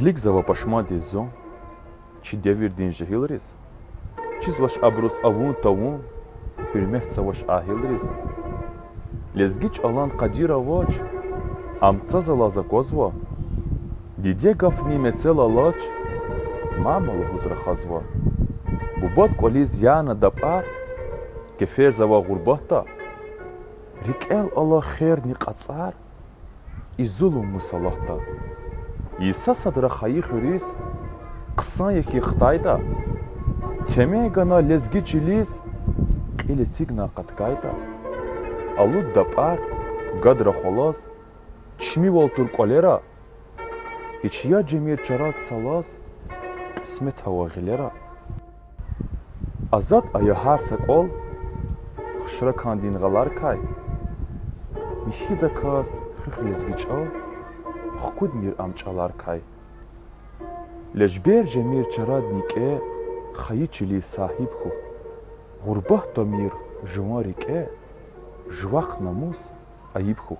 Хлік завапашмаді зон, чи девірдін жегілріз, чи зваш абрус авун тавун, hürmet savaş ahilriz. Lezgiç alan kadira vaç, amtsa zalaza kozva, dide gafni mecel alaç, mamalı huzra khazva. Bubat koliz yana dab'ar, kefer zava gurbahta, rikel Allah khair niqatsar, izulum musalahta. İsa sadra khayi khuriz, qısan yeki Xitayda, temey gana lezgiç iliz, ili signa qatkayda. Alud dab'ar, gadra xolas, çmi voltur kolera, hiç ya cemir çarat salaz, qismet hava gilera. Azat aya harsak ol, xışra kandin galar kay. Mihi da kaz, xix lezgiç al, xkud mir amçalar kay. Lejber cemir çarat nike, xayi çili sahib hu. Gurbah damir jumarik jwaq namus ayib hu.